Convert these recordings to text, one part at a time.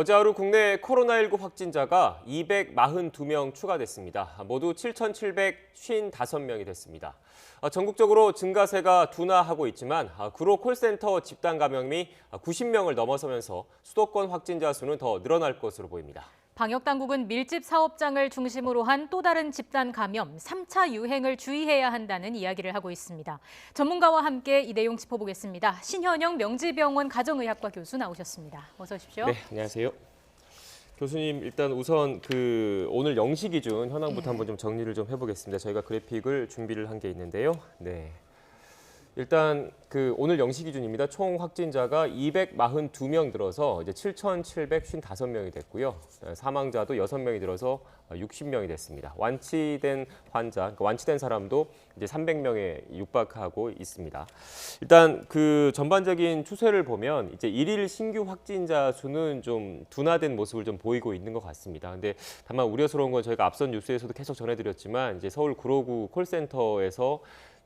어제 하루 국내 코로나19 확진자가 242명 추가됐습니다. 모두 7,755명이 됐습니다. 전국적으로 증가세가 둔화하고 있지만 구로 콜센터 집단 감염이 90명을 넘어서면서 수도권 확진자 수는 더 늘어날 것으로 보입니다. 방역당국은 밀집 사업장을 중심으로 한 또 다른 집단 감염 3차 유행을 주의해야 한다는 이야기를 하고 있습니다. 전문가와 함께 이 내용 짚어보겠습니다. 신현영 명지병원 가정의학과 교수 나오셨습니다. 어서 오십시오. 네, 안녕하세요. 교수님, 일단 우선 오늘 0시 기준 현황부터 한번 좀 정리를 좀 해보겠습니다. 저희가 그래픽을 준비를 한 게 있는데요. 네. 일단 오늘 0시 기준입니다. 총 확진자가 242명 들어서 이제 7,755명이 됐고요. 사망자도 6명이 들어서 60명이 됐습니다. 완치된 환자, 그러니까 완치된 사람도 이제 300명에 육박하고 있습니다. 일단 전반적인 추세를 보면 이제 일일 신규 확진자 수는 좀 둔화된 모습을 좀 보이고 있는 것 같습니다. 근데 다만 우려스러운 건 저희가 앞선 뉴스에서도 계속 전해드렸지만 이제 서울 구로구 콜센터에서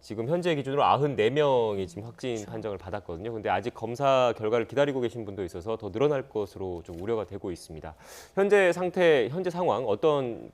지금 현재 기준으로 94명이 지금 확진 판정을 받았거든요. 근데 아직 검사 결과를 기다리고 계신 분도 있어서 더 늘어날 것으로 좀 우려가 되고 있습니다. 현재 상황 어떤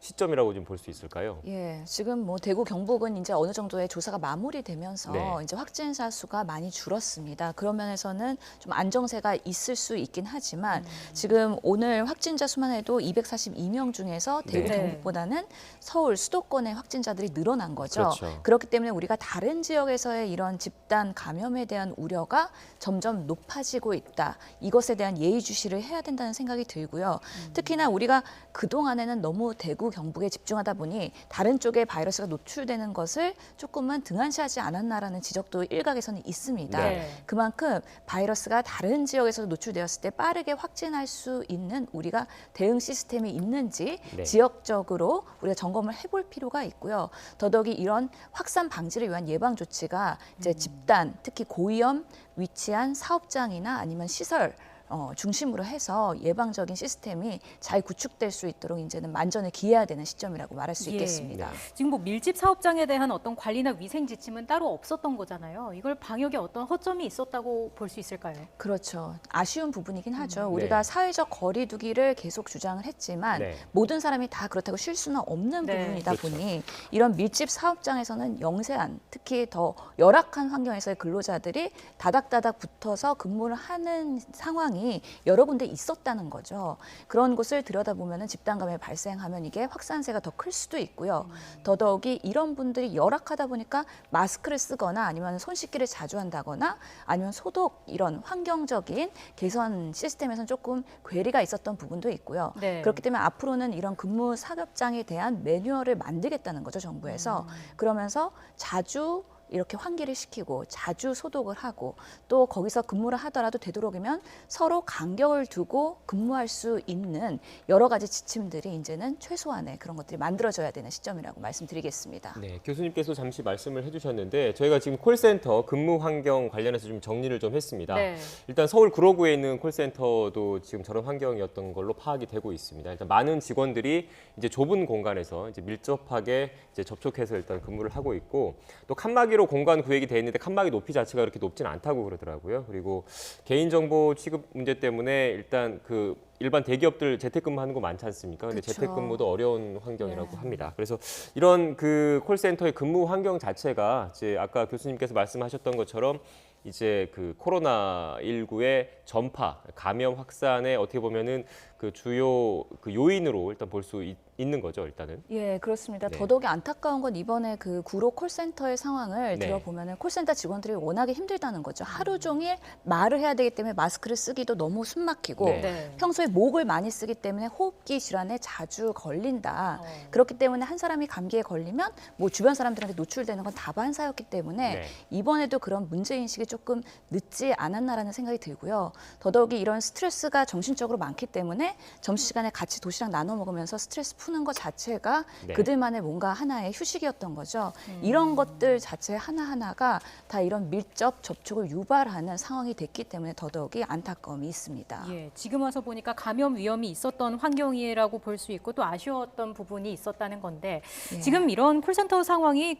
시점이라고 좀 볼 수 있을까요? 예, 지금 대구 경북은 이제 어느 정도의 조사가 마무리되면서 네. 이제 확진자 수가 많이 줄었습니다. 그런 면에서는 좀 안정세가 있을 수 있긴 하지만 지금 오늘 확진자 수만 해도 242명 중에서 대구 네. 경북보다는 서울 수도권의 확진자들이 늘어난 거죠. 그렇죠. 그렇기 때문에 우리가 다른 지역에서의 이런 집단 감염에 대한 우려가 점점 높아지고 있다. 이것에 대한 예의주시를 해야 된다는 생각이 들고요. 특히나 우리가 그동안에는 너무 대구, 경북에 집중하다 보니 다른 쪽에 바이러스가 노출되는 것을 조금은 등한시하지 않았나라는 지적도 일각에서는 있습니다. 네. 그만큼 바이러스가 다른 지역에서 노출되었을 때 빠르게 확진할 수 있는 우리가 대응 시스템이 있는지 네. 지역적으로 우리가 점검을 해볼 필요가 있고요. 더더욱이 이런 확산 방지를 위한 예방 조치가 이제 집단, 특히 고위험 위치한 사업장이나 아니면 시설 중심으로 해서 예방적인 시스템이 잘 구축될 수 있도록 이제는 만전을 기해야 되는 시점이라고 말할 수 예. 있겠습니다. 지금 밀집 사업장에 대한 어떤 관리나 위생 지침은 따로 없었던 거잖아요. 이걸 방역에 어떤 허점이 있었다고 볼 수 있을까요? 그렇죠. 아쉬운 부분이긴 하죠. 우리가 사회적 거리 두기를 계속 주장을 했지만 네. 모든 사람이 다 그렇다고 쉴 수는 없는 네. 부분이다 그렇죠. 보니 이런 밀집 사업장에서는 영세한, 특히 더 열악한 환경에서의 근로자들이 다닥다닥 붙어서 근무를 하는 상황이 여러 군데 있었다는 거죠. 그런 곳을 들여다보면 집단 감염이 발생하면 이게 확산세가 더 클 수도 있고요. 더더욱이 이런 분들이 열악하다 보니까 마스크를 쓰거나 아니면 손 씻기를 자주 한다거나 아니면 소독 이런 환경적인 개선 시스템에서는 조금 괴리가 있었던 부분도 있고요. 네. 그렇기 때문에 앞으로는 이런 근무 사격장에 대한 매뉴얼을 만들겠다는 거죠, 정부에서. 그러면서 자주 이렇게 환기를 시키고 자주 소독을 하고 또 거기서 근무를 하더라도 되도록이면 서로 간격을 두고 근무할 수 있는 여러 가지 지침들이 이제는 최소한의 그런 것들이 만들어져야 되는 시점이라고 말씀드리겠습니다. 네, 교수님께서 잠시 말씀을 해주셨는데 저희가 지금 콜센터 근무 환경 관련해서 좀 정리를 좀 했습니다. 네. 일단 서울 구로구에 있는 콜센터도 지금 저런 환경이었던 걸로 파악이 되고 있습니다. 일단 많은 직원들이 이제 좁은 공간에서 이제 밀접하게 이제 접촉해서 일단 근무를 하고 있고 또 칸막이로 공간 구획이 돼 있는데 칸막이 높이 자체가 그렇게 높지는 않다고 그러더라고요. 그리고 개인정보 취급 문제 때문에 일단 일반 대기업들 재택근무하는 거 많지 않습니까? 근데 그쵸. 재택근무도 어려운 환경이라고 네. 합니다. 그래서 이런 콜센터의 근무 환경 자체가 이제 아까 교수님께서 말씀하셨던 것처럼 이제 코로나19의 전파, 감염 확산의 어떻게 보면은 주요 요인으로 일단 볼 수 있는 거죠, 일단은. 예, 그렇습니다. 네. 더더욱이 안타까운 건 이번에 구로 콜센터의 상황을 네. 들어보면 콜센터 직원들이 워낙에 힘들다는 거죠. 하루 종일 말을 해야 되기 때문에 마스크를 쓰기도 너무 숨 막히고 네. 네. 평소에 목을 많이 쓰기 때문에 호흡기 질환에 자주 걸린다. 어. 그렇기 때문에 한 사람이 감기에 걸리면 주변 사람들한테 노출되는 건 다반사였기 때문에 네. 이번에도 그런 문제인식이 조금 늦지 않았나라는 생각이 들고요. 더더욱이 이런 스트레스가 정신적으로 많기 때문에 점심시간에 같이 도시락 나눠 먹으면서 스트레스 푸는 것 자체가 네. 그들만의 뭔가 하나의 휴식이었던 거죠. 이런 것들 자체 하나하나가 다 이런 밀접 접촉을 유발하는 상황이 됐기 때문에 더더욱이 안타까움이 있습니다. 예, 지금 와서 보니까 감염 위험이 있었던 환경이라고 볼 수 있고 또 아쉬웠던 부분이 있었다는 건데 예. 지금 이런 콜센터 상황이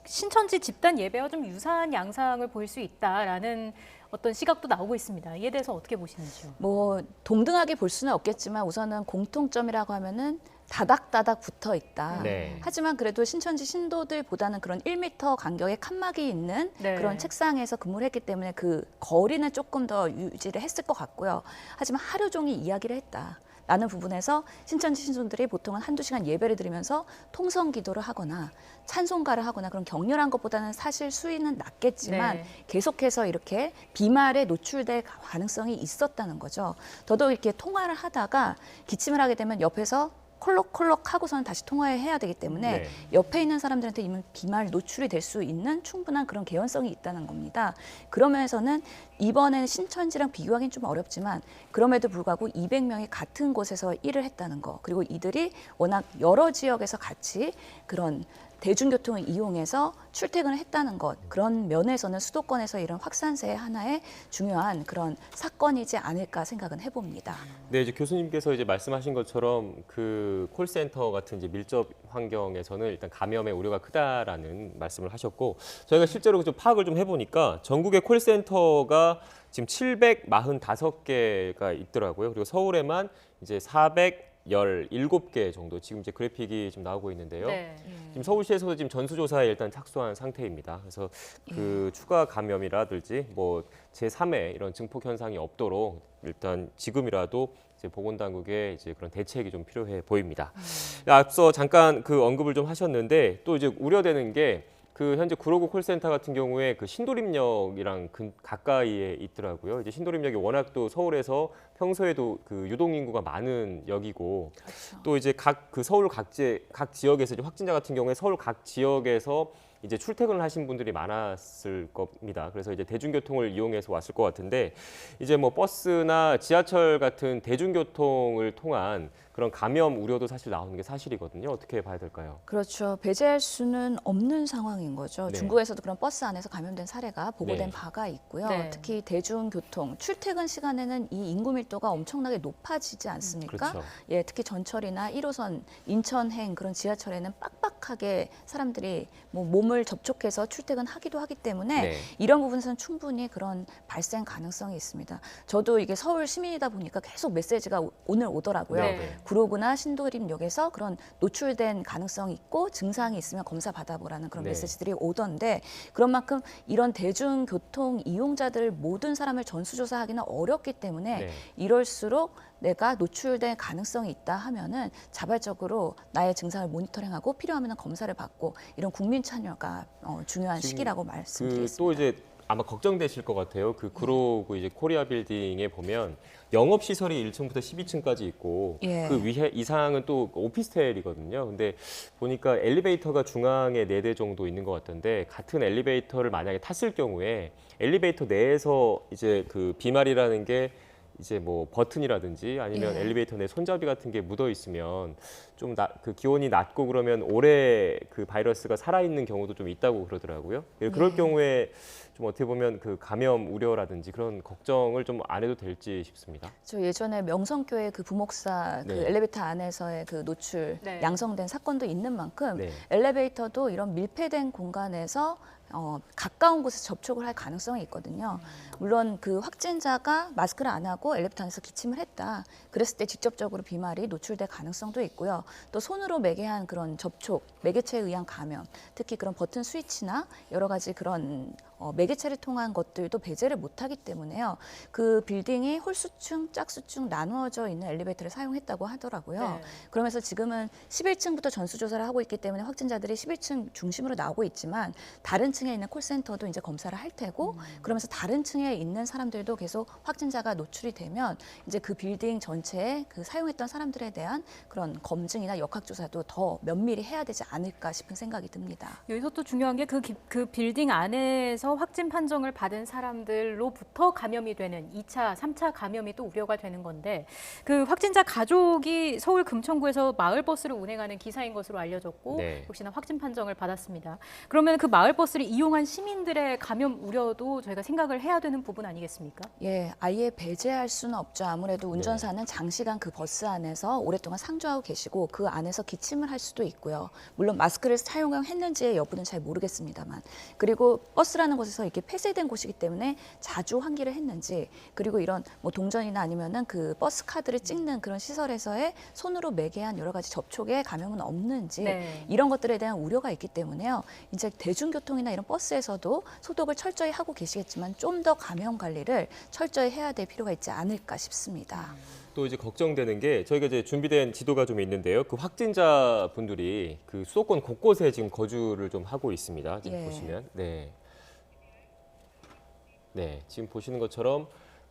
신천지 집단 예배와 좀 유사한 양상을 볼 수 있다라는 어떤 시각도 나오고 있습니다. 이에 대해서 어떻게 보시는지요? 뭐 동등하게 볼 수는 없겠지만 우선은 공통점이라고 하면은 다닥다닥 붙어 있다. 네. 하지만 그래도 신천지 신도들보다는 그런 1m 간격의 칸막이 있는 네. 그런 책상에서 근무를 했기 때문에 그 거리는 조금 더 유지를 했을 것 같고요. 하지만 하루 종일 이야기를 했다. 라는 부분에서 신천지 신도들이 보통은 한두 시간 예배를 드리면서 통성 기도를 하거나 찬송가를 하거나 그런 격렬한 것보다는 사실 수위는 낮겠지만 네. 계속해서 이렇게 비말에 노출될 가능성이 있었다는 거죠. 더더욱 이렇게 통화를 하다가 기침을 하게 되면 옆에서 콜록콜록 하고서는 다시 통화해야 되기 때문에 네. 옆에 있는 사람들한테 이미 비말 노출이 될 수 있는 충분한 그런 개연성이 있다는 겁니다. 그러면서는 이번에는 신천지랑 비교하기는 좀 어렵지만 그럼에도 불구하고 200명이 같은 곳에서 일을 했다는 거. 그리고 이들이 워낙 여러 지역에서 같이 그런 대중교통을 이용해서 출퇴근을 했다는 것. 그런 면에서는 수도권에서 이런 확산세의 하나의 중요한 그런 사건이지 않을까 생각은 해봅니다. 네, 이제 교수님께서 이제 말씀하신 것처럼 그 콜센터 같은 이제 밀접 환경에서는 일단 감염의 우려가 크다라는 말씀을 하셨고 저희가 실제로 좀 파악을 좀 해보니까 전국의 콜센터가 지금 745개가 있더라고요. 그리고 서울에만 이제 417개 정도 지금 이제 그래픽이 좀 나오고 있는데요. 네. 지금 서울시에서도 지금 전수조사에 일단 착수한 상태입니다. 그래서 그 추가 감염이라든지 뭐 제3의 이런 증폭 현상이 없도록 일단 지금이라도 이제 보건당국의 이제 그런 대책이 좀 필요해 보입니다. 앞서 잠깐 그 언급을 좀 하셨는데 또 이제 우려되는 게 그 현재 구로구 콜센터 같은 경우에 그 신도림역이랑 가까이에 있더라고요. 이제 신도림역이 워낙 또 서울에서 평소에도 그 유동 인구가 많은 역이고 또 이제 각 서울 각 지역에서 이제 확진자 같은 경우에 서울 각 지역에서 이제 출퇴근을 하신 분들이 많았을 겁니다. 그래서 이제 대중교통을 이용해서 왔을 것 같은데 이제 뭐 버스나 지하철 같은 대중교통을 통한 그런 감염 우려도 사실 나오는 게 사실이거든요. 어떻게 봐야 될까요? 그렇죠. 배제할 수는 없는 상황인 거죠. 네. 중국에서도 그런 버스 안에서 감염된 사례가 보고된 네. 바가 있고요. 네. 특히 대중교통, 출퇴근 시간에는 이 인구 밀도가 엄청나게 높아지지 않습니까? 그렇죠. 예, 특히 전철이나 1호선, 인천행 그런 지하철에는 빡빡하게 사람들이 뭐 몸을 접촉해서 출퇴근하기도 하기 때문에 네. 이런 부분에서는 충분히 그런 발생 가능성이 있습니다. 저도 이게 서울 시민이다 보니까 계속 메시지가 오늘 오더라고요. 네. 구로구나 신도림역에서 그런 노출된 가능성이 있고 증상이 있으면 검사 받아보라는 그런 네. 메시지들이 오던데 그런 만큼 이런 대중교통 이용자들 모든 사람을 전수조사하기는 어렵기 때문에 네. 이럴수록 내가 노출된 가능성이 있다 하면은 자발적으로 나의 증상을 모니터링하고 필요하면 검사를 받고 이런 국민 참여가 중요한 지금 시기라고 말씀드리겠습니다. 또 이제 아마 걱정되실 것 같아요. 그 구로구 이제 코리아 빌딩에 보면 영업 시설이 1층부터 12층까지 있고 예. 그 위에 이상은 또 오피스텔이거든요. 근데 보니까 엘리베이터가 중앙에 4대 정도 있는 것 같던데 같은 엘리베이터를 만약에 탔을 경우에 엘리베이터 내에서 이제 그 비말이라는 게 이제 뭐 버튼이라든지 아니면 예. 엘리베이터 내 손잡이 같은 게 묻어 있으면 좀 그 기온이 낮고 그러면 오래 그 바이러스가 살아 있는 경우도 좀 있다고 그러더라고요. 그럴 예. 경우에 좀 어떻게 보면 그 감염 우려라든지 그런 걱정을 좀 안 해도 될지 싶습니다. 저 예전에 명성교회 그 부목사 그 네. 엘리베이터 안에서의 그 노출 네. 양성된 사건도 있는 만큼 네. 엘리베이터도 이런 밀폐된 공간에서 가까운 곳에서 접촉을 할 가능성이 있거든요. 물론 그 확진자가 마스크를 안 하고 엘리베이터 안에서 기침을 했다. 그랬을 때 직접적으로 비말이 노출될 가능성도 있고요. 또 손으로 매개한 그런 접촉, 매개체에 의한 감염, 특히 그런 버튼 스위치나 여러 가지 그런 매개체를 통한 것들도 배제를 못하기 때문에요. 그 빌딩이 홀수층, 짝수층 나누어져 있는 엘리베이터를 사용했다고 하더라고요. 네. 그러면서 지금은 11층부터 전수조사를 하고 있기 때문에 확진자들이 11층 중심으로 나오고 있지만 다른 층에 있는 콜센터도 이제 검사를 할 테고 그러면서 다른 층에 있는 사람들도 계속 확진자가 노출이 되면 이제 그 빌딩 전체에 그 사용했던 사람들에 대한 그런 검증이나 역학조사도 더 면밀히 해야 되지 않을까 싶은 생각이 듭니다. 여기서 또 중요한 게 그 빌딩 안에서 확진 판정을 받은 사람들로부터 감염이 되는 2차, 3차 감염이 또 우려가 되는 건데 그 확진자 가족이 서울 금천구에서 마을버스를 운행하는 기사인 것으로 알려졌고 네. 역시나 확진 판정을 받았습니다. 그러면 그 마을버스를 이용한 시민들의 감염 우려도 저희가 생각을 해야 되는 부분 아니겠습니까? 예, 아예 배제할 수는 없죠. 아무래도 운전사는 장시간 그 버스 안에서 오랫동안 상주하고 계시고 그 안에서 기침을 할 수도 있고요. 물론 마스크를 사용했는지의 여부는 잘 모르겠습니다만. 그리고 버스라는 곳에서 이렇게 폐쇄된 곳이기 때문에 자주 환기를 했는지, 그리고 이런 뭐 동전이나 아니면은 그 버스 카드를 찍는 그런 시설에서의 손으로 매개한 여러 가지 접촉에 감염은 없는지 네. 이런 것들에 대한 우려가 있기 때문에요. 이제 대중교통이나 이런 버스에서도 소독을 철저히 하고 계시겠지만 좀 더 감염 관리를 철저히 해야 될 필요가 있지 않을까 싶습니다. 또 이제 걱정되는 게 저희가 이제 준비된 지도가 좀 있는데요. 그 확진자 분들이 그 수도권 곳곳에 지금 거주를 좀 하고 있습니다. 지금 예. 보시면. 네. 네, 지금 보시는 것처럼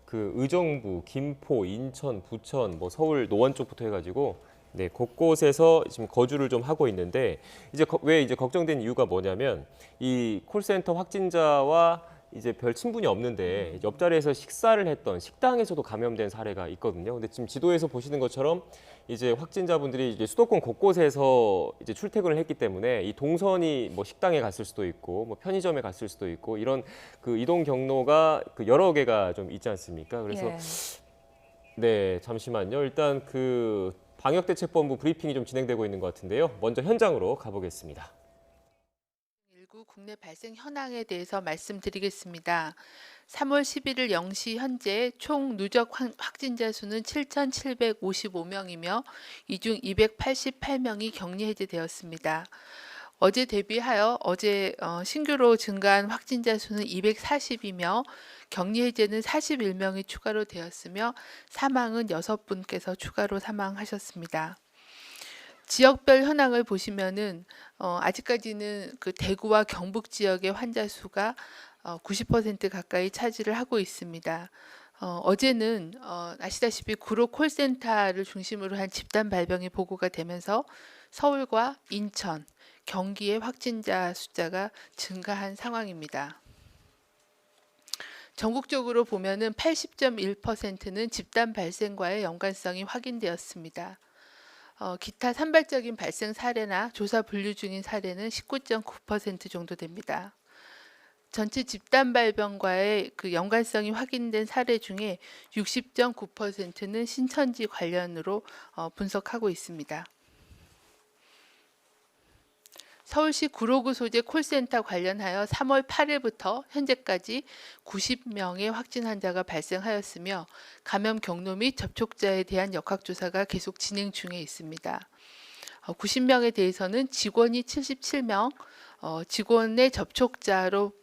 그 의정부, 김포, 인천, 부천, 뭐 서울 노원 쪽부터 해가지고 네, 곳곳에서 지금 거주를 좀 하고 있는데 이제 왜 이제 걱정된 이유가 뭐냐면 이 콜센터 확진자와 이제 별 친분이 없는데 옆자리에서 식사를 했던 식당에서도 감염된 사례가 있거든요. 근데 지금 지도에서 보시는 것처럼 이제 확진자분들이 이제 수도권 곳곳에서 이제 출퇴근을 했기 때문에 이 동선이 뭐 식당에 갔을 수도 있고 뭐 편의점에 갔을 수도 있고 이런 그 이동 경로가 그 여러 개가 좀 있지 않습니까? 그래서 예. 네, 잠시만요. 일단 그 방역대책본부 브리핑이 좀 진행되고 있는 것 같은데요. 먼저 현장으로 가보겠습니다. 19 국내 발생 현황에 대해서 말씀드리겠습니다. 3월 11일 0시 현재 총 누적 확진자 수는 7,755명이며 이 중 288명이 격리 해제되었습니다. 어제 대비하여 어제 신규로 증가한 확진자 수는 240이며 격리 해제는 41명이 추가로 되었으며 사망은 6분께서 추가로 사망하셨습니다. 지역별 현황을 보시면은 아직까지는 그 대구와 경북 지역의 환자 수가 90% 가까이 차지를 하고 있습니다. 어제는 아시다시피 구로 콜센터를 중심으로 한 집단 발병이 보고가 되면서 서울과 인천, 경기의 확진자 숫자가 증가한 상황입니다. 전국적으로 보면은 80.1%는 집단 발생과의 연관성이 확인되었습니다. 기타 산발적인 발생 사례나 조사 분류 중인 사례는 19.9% 정도 됩니다. 전체 집단 발병과의 그 연관성이 확인된 사례 중에 60.9%는 신천지 관련으로 분석하고 있습니다. 서울시 구로구 소재 콜센터 관련하여 3월 8일부터 현재까지 90명의 확진 환자가 발생하였으며 감염 경로 및 접촉자에 대한 역학조사가 계속 진행 중에 있습니다. 90명에 대해서는 직원이 77명, 직원의 접촉자로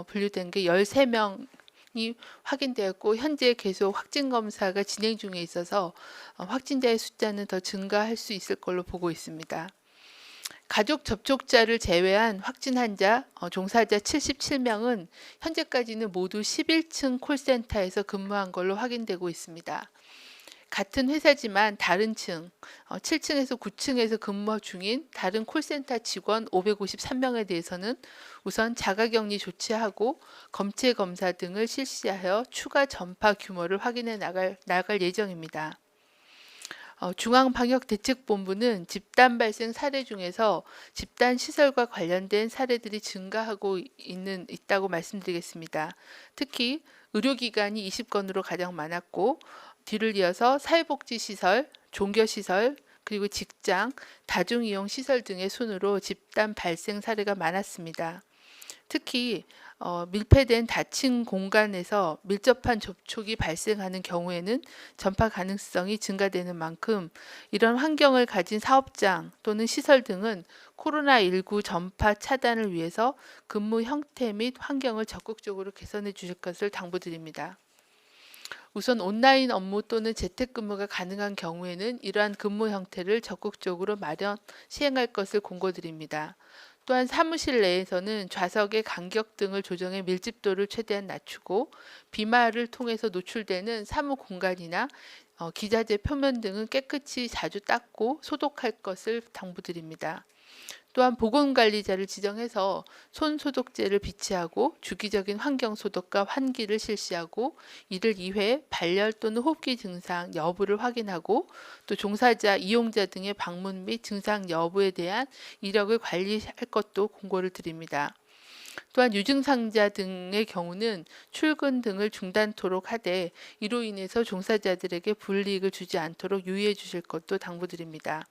분류된 게 13명이 확인되었고 현재 계속 확진 검사가 진행 중에 있어서 확진자의 숫자는 더 증가할 수 있을 걸로 보고 있습니다. 가족 접촉자를 제외한 확진 환자, 종사자 77명은 현재까지는 모두 11층 콜센터에서 근무한 걸로 확인되고 있습니다. 같은 회사지만 다른 층, 7층에서 9층에서 근무 중인 다른 콜센터 직원 553명에 대해서는 우선 자가격리 조치하고 검체 검사 등을 실시하여 추가 전파 규모를 확인해 나갈 예정입니다. 중앙방역대책본부는 집단 발생 사례 중에서 집단 시설과 관련된 사례들이 증가하고 있다고 말씀드리겠습니다. 특히 의료기관이 20건으로 가장 많았고 뒤를 이어서 사회복지시설, 종교시설, 그리고 직장, 다중이용시설 등의 순으로 집단 발생 사례가 많았습니다. 특히 밀폐된 닫힌 공간에서 밀접한 접촉이 발생하는 경우에는 전파 가능성이 증가되는 만큼 이런 환경을 가진 사업장 또는 시설 등은 코로나19 전파 차단을 위해서 근무 형태 및 환경을 적극적으로 개선해 주실 것을 당부드립니다. 우선 온라인 업무 또는 재택근무가 가능한 경우에는 이러한 근무 형태를 적극적으로 시행할 것을 공고드립니다. 또한 사무실 내에서는 좌석의 간격 등을 조정해 밀집도를 최대한 낮추고 비말을 통해서 노출되는 사무 공간이나 기자재 표면 등은 깨끗이 자주 닦고 소독할 것을 당부드립니다. 또한 보건관리자를 지정해서 손소독제를 비치하고 주기적인 환경소독과 환기를 실시하고 이를 이외 발열 또는 호흡기 증상 여부를 확인하고 또 종사자, 이용자 등의 방문 및 증상 여부에 대한 이력을 관리할 것도 공고를 드립니다. 또한 유증상자 등의 경우는 출근 등을 중단토록 하되 이로 인해서 종사자들에게 불이익을 주지 않도록 유의해 주실 것도 당부드립니다.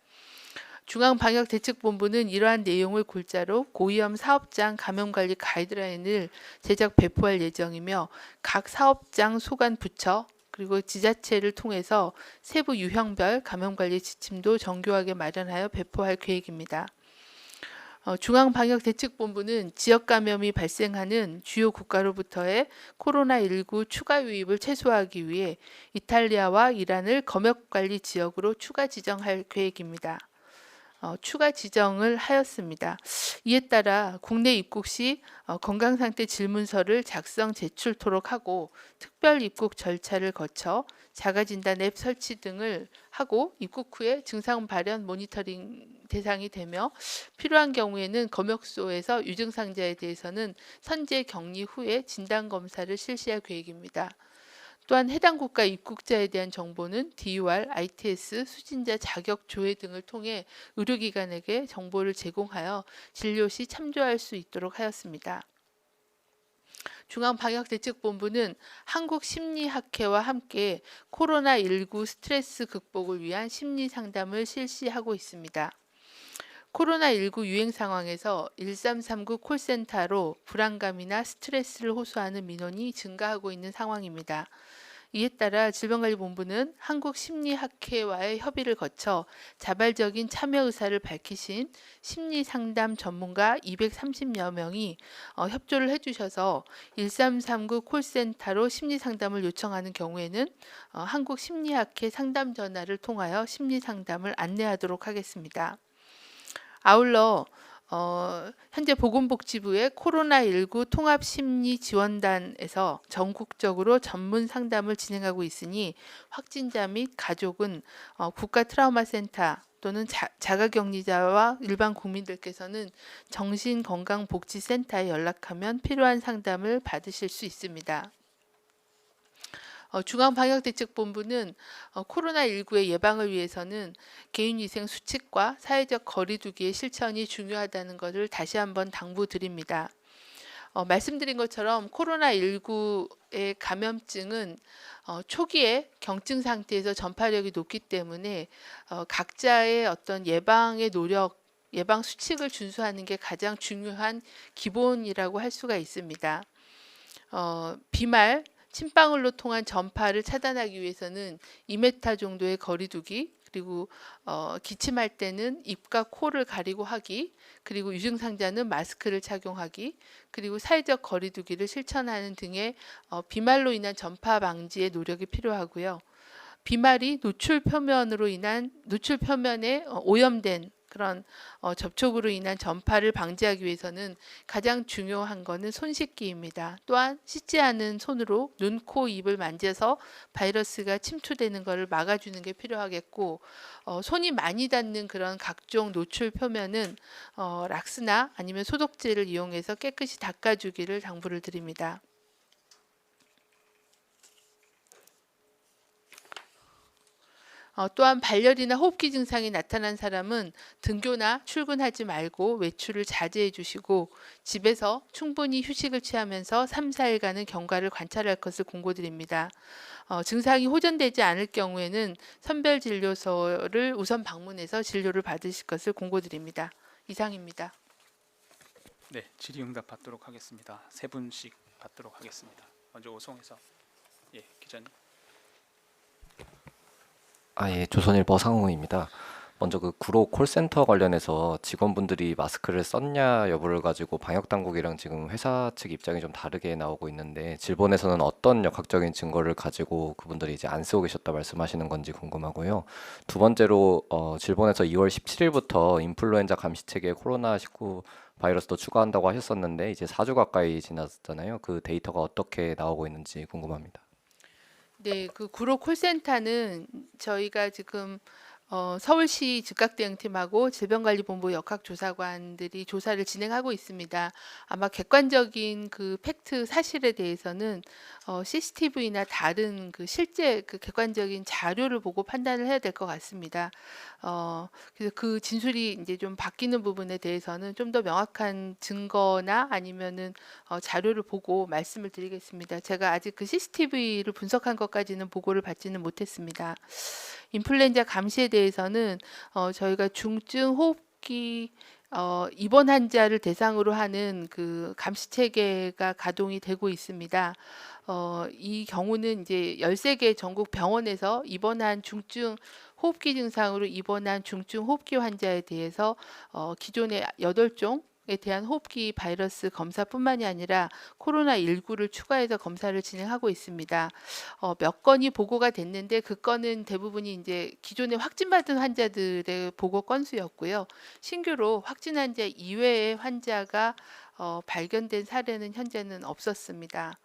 중앙방역대책본부는 이러한 내용을 골자로 고위험 사업장 감염관리 가이드라인을 제작 배포할 예정이며 각 사업장 소관 부처 그리고 지자체를 통해서 세부 유형별 감염관리 지침도 정교하게 마련하여 배포할 계획입니다. 중앙방역대책본부는 지역 감염이 발생하는 주요 국가로부터의 코로나19 추가 유입을 최소화하기 위해 이탈리아와 이란을 검역관리 지역으로 추가 지정할 계획입니다. 추가 지정을 하였습니다. 이에 따라 국내 입국 시 건강상태 질문서를 작성 제출토록 하고 특별 입국 절차를 거쳐 자가진단 앱 설치 등을 하고 입국 후에 증상 발현 모니터링 대상이 되며 필요한 경우에는 검역소에서 유증상자에 대해서는 선제 격리 후에 진단검사를 실시할 계획입니다. 또한 해당 국가 입국자에 대한 정보는 DUR, ITS, 수진자 자격 조회 등을 통해 의료기관에게 정보를 제공하여 진료 시 참조할 수 있도록 하였습니다. 중앙방역대책본부는 한국심리학회와 함께 코로나19 스트레스 극복을 위한 심리상담을 실시하고 있습니다. 코로나19 유행 상황에서 1339 콜센터로 불안감이나 스트레스를 호소하는 민원이 증가하고 있는 상황입니다. 이에 따라 질병관리본부는 한국심리학회와의 협의를 거쳐 자발적인 참여 의사를 밝히신 심리상담 전문가 230여 명이 협조를 해주셔서 1339 콜센터로 심리상담을 요청하는 경우에는 한국심리학회 상담 전화를 통하여 심리상담을 안내하도록 하겠습니다. 아울러 현재 보건복지부의 코로나19 통합심리지원단에서 전국적으로 전문 상담을 진행하고 있으니 확진자 및 가족은 국가트라우마센터 또는 자가격리자와 일반 국민들께서는 정신건강복지센터에 연락하면 필요한 상담을 받으실 수 있습니다. 중앙방역대책본부는 코로나19의 예방을 위해서는 개인위생 수칙과 사회적 거리 두기의 실천이 중요하다는 것을 다시 한번 당부드립니다. 말씀드린 것처럼 코로나19의 감염증은 초기에 경증 상태에서 전파력이 높기 때문에 각자의 어떤 예방의 노력, 예방 수칙을 준수하는 게 가장 중요한 기본이라고 할 수가 있습니다. 비말, 침방울로 통한 전파를 차단하기 위해서는 2m 정도의 거리두기, 그리고 기침할 때는 입과 코를 가리고 하기, 그리고 유증상자는 마스크를 착용하기, 그리고 사회적 거리두기를 실천하는 등의 비말로 인한 전파 방지의 노력이 필요하고요. 비말이 노출 표면에 오염된 그런 접촉으로 인한 전파를 방지하기 위해서는 가장 중요한 것은 손 씻기입니다. 또한 씻지 않은 손으로 눈, 코, 입을 만져서 바이러스가 침투되는 것을 막아주는 게 필요하겠고 손이 많이 닿는 그런 각종 노출 표면은 락스나 아니면 소독제를 이용해서 깨끗이 닦아주기를 당부를 드립니다. 또한 발열이나 호흡기 증상이 나타난 사람은 등교나 출근하지 말고 외출을 자제해 주시고 집에서 충분히 휴식을 취하면서 3, 4일간은 경과를 관찰할 것을 공고드립니다. 증상이 호전되지 않을 경우에는 선별진료소를 우선 방문해서 진료를 받으실 것을 공고드립니다. 이상입니다. 네, 질의응답 받도록 하겠습니다. 세 분씩 받도록 하겠습니다. 먼저 오송에서 기자님. 예, 조선일보 상홍입니다. 먼저 그 구로 콜센터 관련해서 직원분들이 마스크를 썼냐 여부를 가지고 방역 당국이랑 지금 회사 측 입장이 좀 다르게 나오고 있는데 질본에서는 어떤 역학적인 증거를 가지고 그분들이 이제 안 쓰고 계셨다 말씀하시는 건지 궁금하고요. 두 번째로 질본에서 2월 17일부터 인플루엔자 감시체계에 코로나19 바이러스도 추가한다고 하셨었는데 이제 4주 가까이 지났잖아요. 그 데이터가 어떻게 나오고 있는지 궁금합니다. 네, 그 구로 콜센터는 저희가 지금 서울시 즉각대응팀하고 질병관리본부 역학조사관들이 조사를 진행하고 있습니다. 아마 객관적인 그 팩트 사실에 대해서는 CCTV나 다른 그 실제 그 객관적인 자료를 보고 판단을 해야 될 것 같습니다. 그래서 그 진술이 이제 좀 바뀌는 부분에 대해서는 좀 더 명확한 증거나 아니면은 자료를 보고 말씀을 드리겠습니다. 제가 아직 그 CCTV를 분석한 것까지는 보고를 받지는 못했습니다. 인플루엔자 감시에 대해서는 저희가 중증 호흡기 입원 환자를 대상으로 하는 그 감시 체계가 가동이 되고 있습니다. 이 경우는 이제 13개 전국 병원에서 입원한 중증 호흡기 증상으로 입원한 중증 호흡기 환자에 대해서 기존의 8종에 대한 호흡기 바이러스 검사뿐만이 아니라 코로나19를 추가해서 검사를 진행하고 있습니다. 몇 건이 보고가 됐는데 그 건은 대부분이 이제 기존에 확진받은 환자들의 보고 건수였고요. 신규로 확진 환자 이외의 환자가 발견된 사례는 현재는 없었습니다.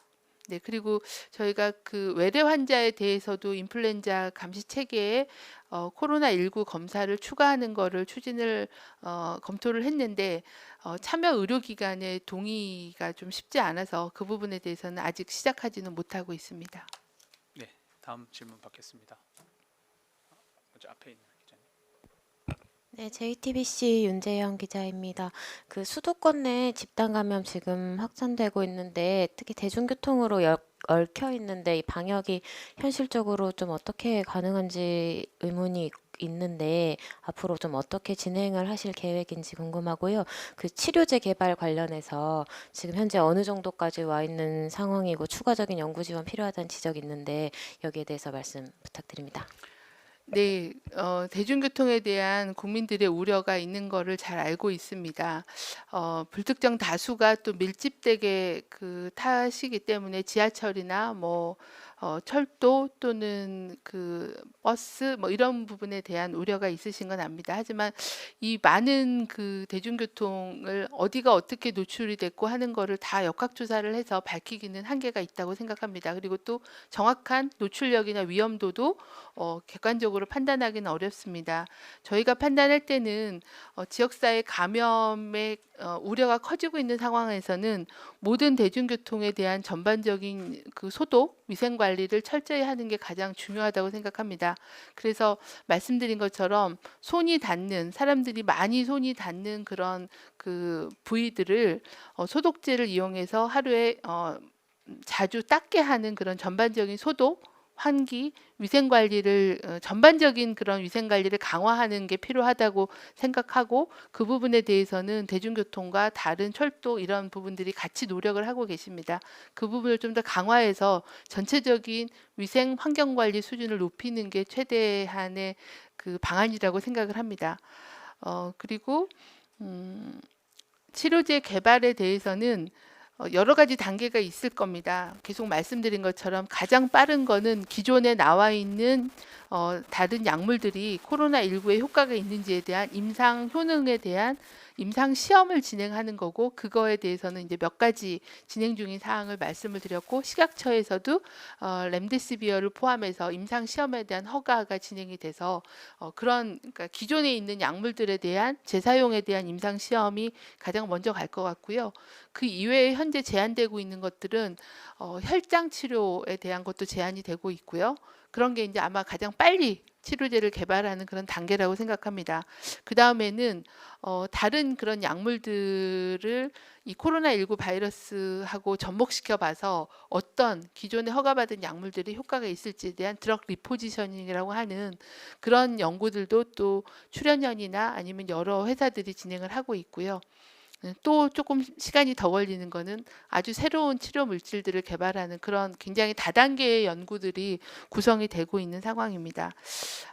네, 그리고 저희가 그 외래 환자에 대해서도 인플루엔자 감시 체계에 코로나19 검사를 추가하는 거를 검토를 했는데 참여 의료기관의 동의가 좀 쉽지 않아서 그 부분에 대해서는 아직 시작하지는 못하고 있습니다. 네, 다음 질문 받겠습니다. 먼저 앞에 있는 기자님. 네, JTBC 윤재영 기자입니다. 그 수도권 내 집단 감염 지금 확산되고 있는데 특히 대중교통으로 얽혀 있는데 이 방역이 현실적으로 좀 어떻게 가능한지 의문이 있는데 앞으로 좀 어떻게 진행을 하실 계획인지 궁금하고요. 그 치료제 개발 관련해서 지금 현재 어느 정도까지 와 있는 상황이고 추가적인 연구 지원 필요하다는 지적이 있는데 여기에 대해서 말씀 부탁드립니다. 네, 대중교통에 대한 국민들의 우려가 있는 거를 잘 알고 있습니다. 불특정 다수가 또 밀집되게 타시기 때문에 지하철이나 철도 또는 그 버스 이런 부분에 대한 우려가 있으신 건 압니다. 하지만 이 많은 그 대중교통을 어디가 어떻게 노출이 됐고 하는 거를 다 역학조사를 해서 밝히기는 한계가 있다고 생각합니다. 그리고 또 정확한 노출력이나 위험도도 객관적으로 판단하기는 어렵습니다. 저희가 판단할 때는 지역사회 감염의 우려가 커지고 있는 상황에서는 모든 대중교통에 대한 전반적인 그 소독, 위생 관리를 철저히 하는 게 가장 중요하다고 생각합니다. 그래서 말씀드린 것처럼 사람들이 많이 손이 닿는 그런 그 부위들을 소독제를 이용해서 하루에 자주 닦게 하는 그런 전반적인 소독, 환기, 위생 관리를 전반적인 그런 위생 관리를 강화하는 게 필요하다고 생각하고 그 부분에 대해서는 대중교통과 다른 철도 이런 부분들이 같이 노력을 하고 계십니다. 그 부분을 좀 더 강화해서 전체적인 위생 환경 관리 수준을 높이는 게 최대한의 그 방안이라고 생각을 합니다. 그리고 치료제 개발에 대해서는 여러 가지 단계가 있을 겁니다. 계속 말씀드린 것처럼 가장 빠른 거는 기존에 나와 있는 다른 약물들이 코로나19에 효과가 있는지에 대한 임상 효능에 대한 임상 시험을 진행하는 거고 그거에 대해서는 이제 몇 가지 진행 중인 사항을 말씀을 드렸고 식약처에서도 렘데시비어를 포함해서 임상 시험에 대한 허가가 진행이 돼서 그러니까 기존에 있는 약물들에 대한 재사용에 대한 임상 시험이 가장 먼저 갈 것 같고요. 그 이외에 현재 제한되고 있는 것들은 혈장 치료에 대한 것도 제한이 되고 있고요. 그런 게 이제 아마 가장 빨리 치료제를 개발하는 그런 단계라고 생각합니다. 그 다음에는 다른 그런 약물들을 이 코로나19 바이러스하고 접목시켜 봐서 어떤 기존에 허가받은 약물들이 효과가 있을지에 대한 드럭 리포지셔닝이라고 하는 그런 연구들도 또 출연연이나 아니면 여러 회사들이 진행을 하고 있고요. 또 조금 시간이 더 걸리는 거는 아주 새로운 치료 물질들을 개발하는 그런 굉장히 다단계의 연구들이 구성이 되고 있는 상황입니다.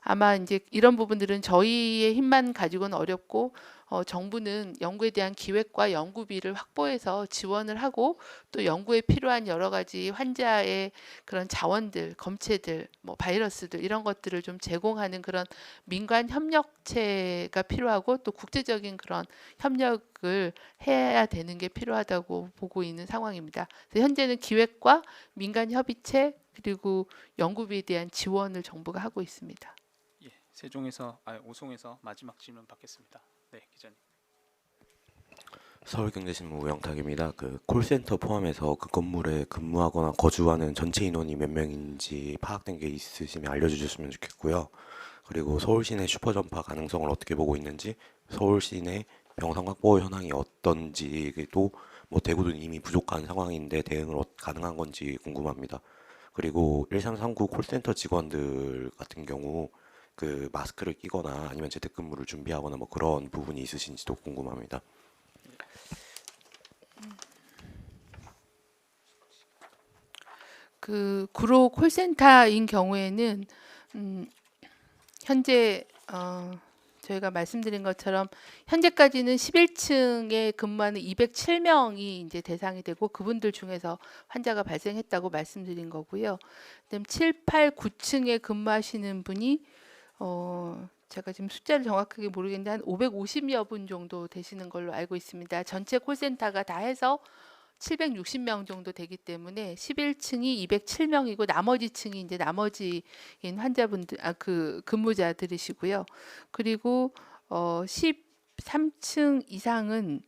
아마 이제 이런 부분들은 저희의 힘만 가지고는 어렵고 정부는 연구에 대한 기획과 연구비를 확보해서 지원을 하고 또 연구에 필요한 여러 가지 환자의 그런 자원들, 검체들, 바이러스들 이런 것들을 좀 제공하는 그런 민간 협력체가 필요하고 또 국제적인 그런 협력을 해야 되는 게 필요하다고 보고 있는 상황입니다. 그래서 현재는 기획과 민간 협의체 그리고 연구비에 대한 지원을 정부가 하고 있습니다. 예, 오송에서 마지막 질문 받겠습니다. 네, 기자님. 서울경제신문 우영탁입니다. 그 콜센터 포함해서 그 건물에 근무하거나 거주하는 전체 인원이 몇 명인지 파악된 게 있으시면 알려주셨으면 좋겠고요. 그리고 서울 시내 슈퍼전파 가능성을 어떻게 보고 있는지, 서울 시내 병상 확보 현황이 어떤지도 대구도 이미 부족한 상황인데 대응을 가능한 건지 궁금합니다. 그리고 1339 콜센터 직원들 같은 경우 그 마스크를 끼거나 아니면 재택근무를 준비하거나 뭐 그런 부분이 있으신지도 궁금합니다. 그 구로 콜센터인 경우에는 현재 저희가 말씀드린 것처럼 현재까지는 11층에 근무하는 207명이 이제 대상이 되고 그분들 중에서 환자가 발생했다고 말씀드린 거고요. 그다음 7, 8, 9층에 근무하시는 분이 제가 지금 숫자를 정확하게 모르겠는데 한 550여 분 정도 되시는 걸로 알고 있습니다. 전체 콜센터가 다 해서 760명 정도 되기 때문에 11층이 207명이고 나머지 층이 이제 나머지인 환자분들 그 근무자들이시고요. 그리고 13층 이상은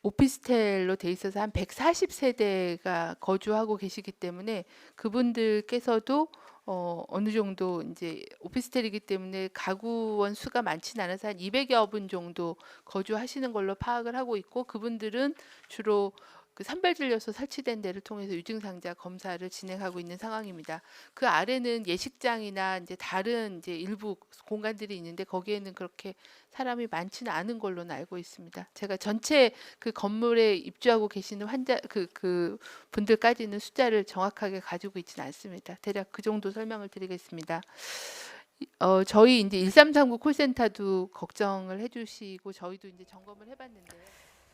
오피스텔로 돼 있어서 한 140세대가 거주하고 계시기 때문에 그분들께서도 어느 정도 이제 오피스텔이기 때문에 가구원 수가 많지는 않아서 한 200여 분 정도 거주하시는 걸로 파악을 하고 있고 그분들은 주로 그 선별진료소 설치된 데를 통해서 유증상자 검사를 진행하고 있는 상황입니다. 그 아래는 예식장이나 이제 다른 이제 일부 공간들이 있는데 거기에는 그렇게 사람이 많지는 않은 걸로는 알고 있습니다. 제가 전체 그 건물에 입주하고 계시는 환자 그 분들까지는 숫자를 정확하게 가지고 있지는 않습니다. 대략 그 정도 설명을 드리겠습니다. 저희 이제 1339 콜센터도 걱정을 해주시고 저희도 이제 점검을 해봤는데요.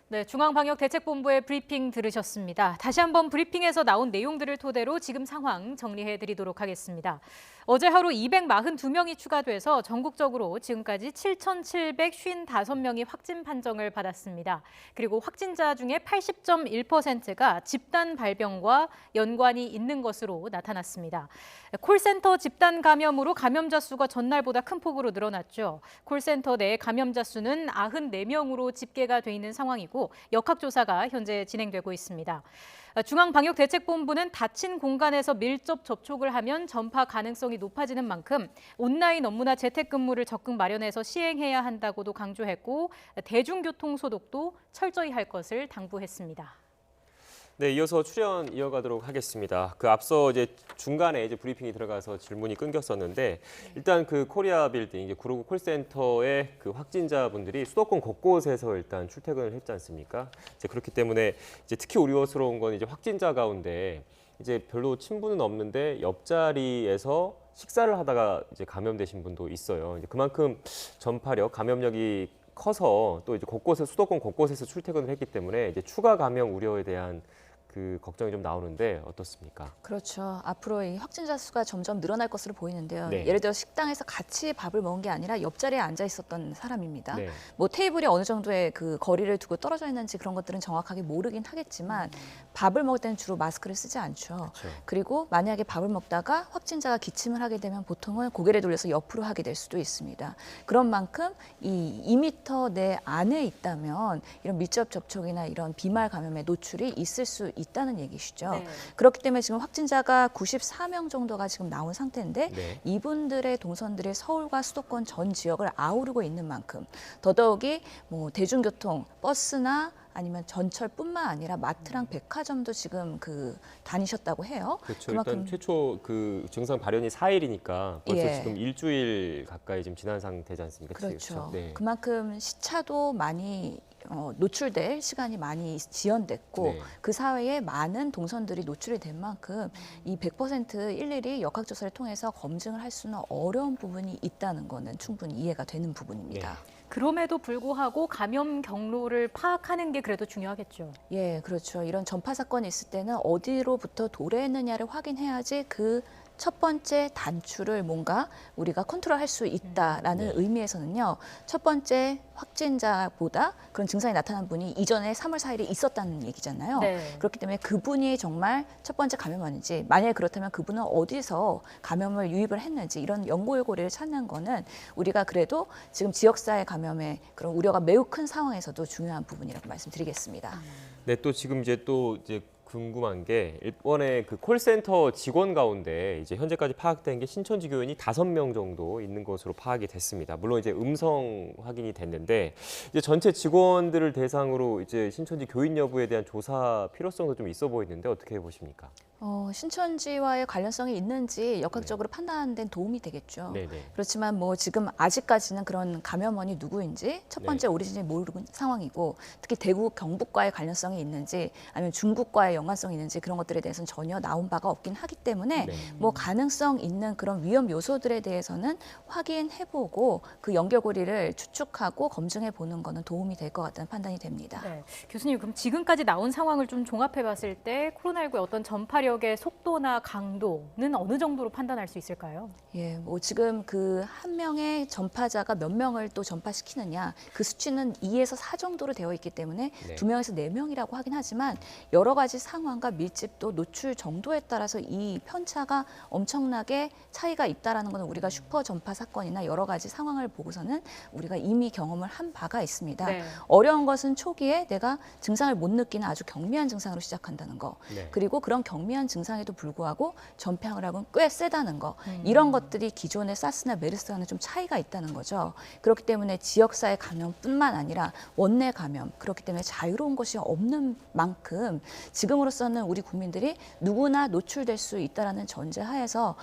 네, 중앙방역대책본부의 브리핑 들으셨습니다. 다시 한번 브리핑에서 나온 내용들을 토대로 지금 상황 정리해드리도록 하겠습니다. 어제 하루 242명이 추가돼서 전국적으로 지금까지 7,755명이 확진 판정을 받았습니다. 그리고 확진자 중에 80.1%가 집단 발병과 연관이 있는 것으로 나타났습니다. 콜센터 집단 감염으로 감염자 수가 전날보다 큰 폭으로 늘어났죠. 콜센터 내 감염자 수는 94명으로 집계가 돼 있는 상황이고 역학조사가 현재 진행되고 있습니다. 중앙방역대책본부는 닫힌 공간에서 밀접 접촉을 하면 전파 가능성이 높아지는 만큼 온라인 업무나 재택근무를 적극 마련해서 시행해야 한다고도 강조했고 대중교통 소독도 철저히 할 것을 당부했습니다. 네, 이어서 출연 이어가도록 하겠습니다. 그 앞서 이제 중간에 이제 브리핑이 들어가서 질문이 끊겼었는데 일단 그 코리아 빌딩 이제 구로구 콜센터의 그 확진자분들이 수도권 곳곳에서 일단 출퇴근을 했지 않습니까? 이제 그렇기 때문에 이제 특히 우려스러운 건 이제 확진자 가운데 이제 별로 친분은 없는데 옆자리에서 식사를 하다가 이제 감염되신 분도 있어요. 이제 그만큼 전파력, 감염력이 커서 또 이제 곳곳에 수도권 곳곳에서 출퇴근을 했기 때문에 이제 추가 감염 우려에 대한 그 걱정이 좀 나오는데 어떻습니까? 그렇죠. 앞으로 이 확진자 수가 점점 늘어날 것으로 보이는데요. 네. 예를 들어 식당에서 같이 밥을 먹은 게 아니라 옆자리에 앉아 있었던 사람입니다. 네. 뭐 테이블이 어느 정도의 그 거리를 두고 떨어져 있는지 그런 것들은 정확하게 모르긴 하겠지만 밥을 먹을 때는 주로 마스크를 쓰지 않죠. 그렇죠. 그리고 만약에 밥을 먹다가 확진자가 기침을 하게 되면 보통은 고개를 돌려서 옆으로 하게 될 수도 있습니다. 그런 만큼 이 2m 내 안에 있다면 이런 밀접 접촉이나 이런 비말 감염에 노출이 있을 수 있다는 얘기시죠. 네. 그렇기 때문에 지금 확진자가 94명 정도가 지금 나온 상태인데 네. 이분들의 동선들이 서울과 수도권 전 지역을 아우르고 있는 만큼 더더욱이 뭐 대중교통, 버스나 아니면 전철뿐만 아니라 마트랑 백화점도 지금 그 다니셨다고 해요. 그렇죠. 일단 최초 그 증상 발현이 4일이니까 벌써 예. 지금 일주일 가까이 지금 지난 상태지 않습니까? 그렇죠. 네. 그만큼 시차도 많이 노출될 시간이 많이 지연됐고 네. 그 사회에 많은 동선들이 노출이 된 만큼 이 100% 일일이 역학조사를 통해서 검증을 할 수는 어려운 부분이 있다는 거는 충분히 이해가 되는 부분입니다. 네. 그럼에도 불구하고 감염 경로를 파악하는 게 그래도 중요하겠죠. 예, 그렇죠. 이런 전파 사건이 있을 때는 어디로부터 도래했느냐를 확인해야지 그 첫 번째 단추를 뭔가 우리가 컨트롤할 수 있다라는 네. 의미에서는요. 첫 번째 확진자보다 그런 증상이 나타난 분이 이전에 3월 4일에 있었다는 얘기잖아요. 네. 그렇기 때문에 그분이 정말 첫 번째 감염원인지 만약에 그렇다면 그분은 어디서 감염을 유입을 했는지 이런 연골고리를 찾는 거는 우리가 그래도 지금 지역사회 감염의 그런 우려가 매우 큰 상황에서도 중요한 부분이라고 말씀드리겠습니다. 네, 또 지금 이제 궁금한 게 이번에 그 콜센터 직원 가운데 이제 현재까지 파악된 게 신천지 교인이 5명 정도 있는 것으로 파악이 됐습니다. 물론 이제 음성 확인이 됐는데 이제 전체 직원들을 대상으로 이제 신천지 교인 여부에 대한 조사 필요성도 좀 있어 보이는데 어떻게 보십니까? 신천지와의 관련성이 있는지 역학적으로 판단하는 데는 도움이 되겠죠. 네네. 그렇지만 뭐 지금 아직까지는 그런 감염원이 누구인지 첫 번째 네. 오리진이 모르는 상황이고, 특히 대구 경북과의 관련성이 있는지 아니면 중국과의 연관성이 있는지 그런 것들에 대해서는 전혀 나온 바가 없긴 하기 때문에 네. 뭐 가능성 있는 그런 위험 요소들에 대해서는 확인해보고 그 연결고리를 추측하고 검증해보는 거는 도움이 될 것 같다는 판단이 됩니다. 네. 교수님, 그럼 지금까지 나온 상황을 좀 종합해 봤을 때 코로나19의 어떤 전파력의 속도나 강도는 어느 정도로 판단할 수 있을까요? 예, 뭐 지금 그 한 명의 전파자가 몇 명을 또 전파시키느냐, 그 수치는 2에서 4 정도로 되어 있기 때문에 네. 2명에서 4명이라고 하긴 하지만 여러 가지 상황과 밀집도, 노출 정도에 따라서 이 편차가 엄청나게 차이가 있다라는 것은 우리가 슈퍼 전파 사건이나 여러 가지 상황을 보고서는 우리가 이미 경험을 한 바가 있습니다. 네. 어려운 것은 초기에 내가 증상을 못 느끼는 아주 경미한 증상으로 시작한다는 거. 네. 그리고 그런 경미한 증상에도 불구하고 전파력은 꽤 세다는 거. 이런 것들이 기존의 사스나 메르스와는 좀 차이가 있다는 거죠. 그렇기 때문에 지역사회 감염뿐만 아니라 원내 감염, 그렇기 때문에 자유로운 것이 없는 만큼 지금으로서는 우리 국민들이 누구나 노출될 수 있다는 전제하에서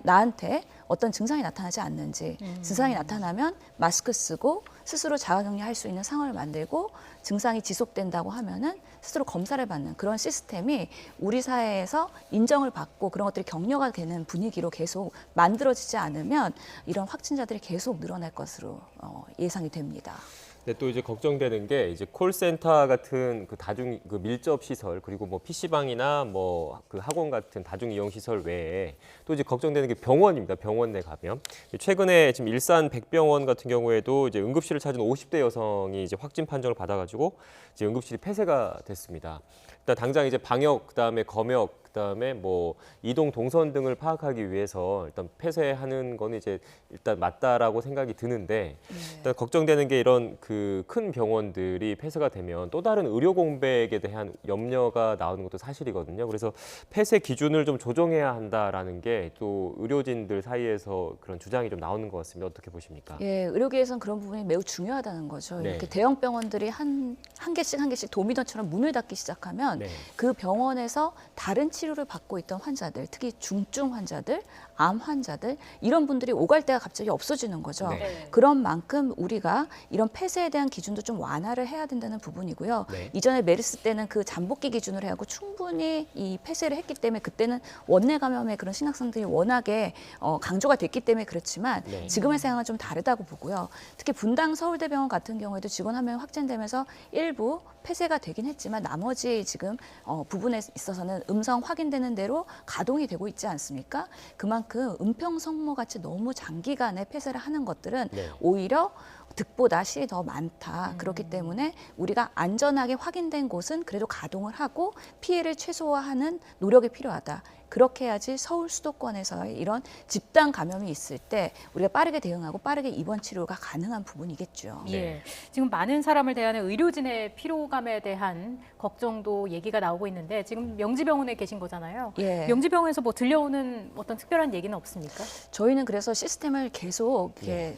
나한테 어떤 증상이 나타나지 않는지, 증상이 나타나면 마스크 쓰고 스스로 자가격리할 수 있는 상황을 만들고, 증상이 지속된다고 하면은 스스로 검사를 받는 그런 시스템이 우리 사회에서 인정을 받고 그런 것들이 격려가 되는 분위기로 계속 만들어지지 않으면 이런 확진자들이 계속 늘어날 것으로 예상이 됩니다. 근데 또 이제 걱정되는 게 이제 콜센터 같은 그 다중 그 밀접 시설, 그리고 뭐 PC방이나 뭐 그 학원 같은 다중 이용 시설 외에 또 이제 걱정되는 게 병원입니다. 병원 내 감염. 최근에 지금 일산 백병원 같은 경우에도 이제 응급실을 찾은 50대 여성이 이제 확진 판정을 받아가지고 이제 응급실이 폐쇄가 됐습니다. 일단 당장 이제 방역, 그다음에 검역, 그다음에 뭐 이동 동선 등을 파악하기 위해서 일단 폐쇄하는 거는 이제 일단 맞다라고 생각이 드는데, 일단 걱정되는 게 이런 그 큰 병원들이 폐쇄가 되면 또 다른 의료 공백에 대한 염려가 나오는 것도 사실이거든요. 그래서 폐쇄 기준을 좀 조정해야 한다라는 게 또 의료진들 사이에서 그런 주장이 좀 나오는 것 같습니다. 어떻게 보십니까? 예, 의료계에서는 그런 부분이 매우 중요하다는 거죠. 네. 이렇게 대형 병원들이 한 개씩 도미노처럼 문을 닫기 시작하면 네. 그 병원에서 다른 치료를 받고 있던 환자들, 특히 중증 환자들, 암 환자들, 이런 분들이 오갈 데가 갑자기 없어지는 거죠. 네. 그런 만큼 우리가 이런 폐쇄에 대한 기준도 좀 완화를 해야 된다는 부분이고요. 네. 이전에 메르스 때는 그 잠복기 기준으로 해갖고 충분히 이 폐쇄를 했기 때문에 그때는 원내 감염의 그런 신학성들이 워낙에 강조가 됐기 때문에 그렇지만 네. 지금의 상황은 좀 다르다고 보고요. 특히 분당 서울대병원 같은 경우에도 직원 한 명 확진되면서 일부 폐쇄가 되긴 했지만 나머지 지금 부분에 있어서는 음성 확인되는 대로 가동이 되고 있지 않습니까? 그만큼 은평성모같이 너무 장기간에 폐쇄를 하는 것들은 네. 오히려 득보다 실이 더 많다. 그렇기 때문에 우리가 안전하게 확인된 곳은 그래도 가동을 하고 피해를 최소화하는 노력이 필요하다. 그렇게 해야지 서울 수도권에서의 이런 집단 감염이 있을 때 우리가 빠르게 대응하고 빠르게 입원 치료가 가능한 부분이겠죠. 예. 지금 많은 사람을 대하는 의료진의 피로감에 대한 걱정도 얘기가 나오고 있는데 지금 명지병원에 계신 거잖아요. 예. 명지병원에서 뭐 들려오는 어떤 특별한 얘기는 없습니까? 저희는 그래서 시스템을 계속 이렇게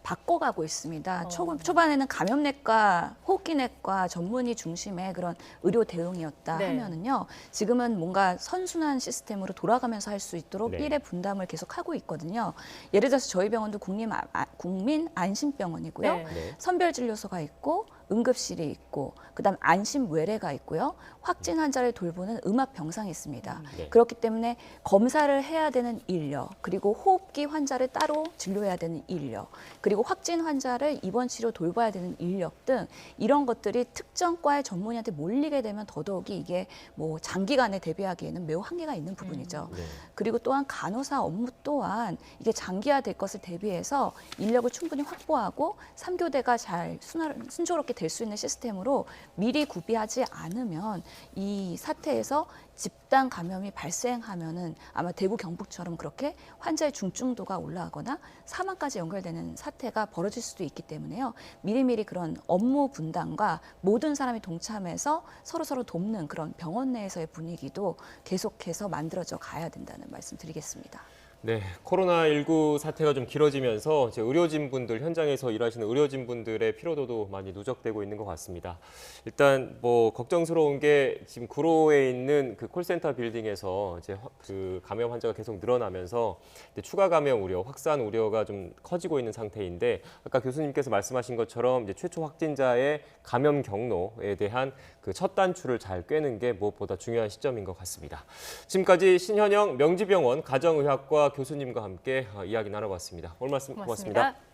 바꿔가고 있습니다. 초반에는 감염내과, 호흡기내과 전문의 중심의 그런 의료 대응이었다 네. 하면은요, 지금은 뭔가 선순환 시스템으로 돌아가면서 할 수 있도록 네. 일의 분담을 계속 하고 있거든요. 예를 들어서 저희 병원도 국민 안심병원이고요. 네. 네. 선별진료소가 있고 응급실이 있고 그다음 안심 외래가 있고요. 확진 환자를 돌보는 음압병상이 있습니다. 네. 그렇기 때문에 검사를 해야 되는 인력, 그리고 호흡기 환자를 따로 진료해야 되는 인력, 그리고 확진 환자를 입원 치료 돌봐야 되는 인력 등 이런 것들이 특정 과의 전문의한테 몰리게 되면 더더욱이 이게 뭐 장기간에 대비하기에는 매우 한계가 있는 부분이죠. 네. 그리고 또한 간호사 업무 또한 이게 장기화될 것을 대비해서 인력을 충분히 확보하고 3교대가 잘 순조롭게 될 수 있는 시스템으로 미리 구비하지 않으면 이 사태에서 집단 감염이 발생하면은 아마 대구 경북처럼 그렇게 환자의 중증도가 올라가거나 사망까지 연결되는 사태가 벌어질 수도 있기 때문에요. 미리미리 그런 업무 분담과 모든 사람이 동참해서 서로 돕는 그런 병원 내에서의 분위기도 계속해서 만들어져 가야 된다는 말씀 드리겠습니다. 네, 코로나19 사태가 좀 길어지면서 이제 의료진분들, 현장에서 일하시는 의료진분들의 피로도도 많이 누적되고 있는 것 같습니다. 일단 뭐 걱정스러운 게 지금 구로에 있는 그 콜센터 빌딩에서 이제 그 감염 환자가 계속 늘어나면서 추가 감염 우려, 확산 우려가 좀 커지고 있는 상태인데 아까 교수님께서 말씀하신 것처럼 이제 최초 확진자의 감염 경로에 대한 그 첫 단추를 잘 꿰는 게 무엇보다 중요한 시점인 것 같습니다. 지금까지 신현영 명지병원 가정의학과 교수님과 함께 이야기 나눠봤습니다. 오늘 말씀 고맙습니다. 고맙습니다.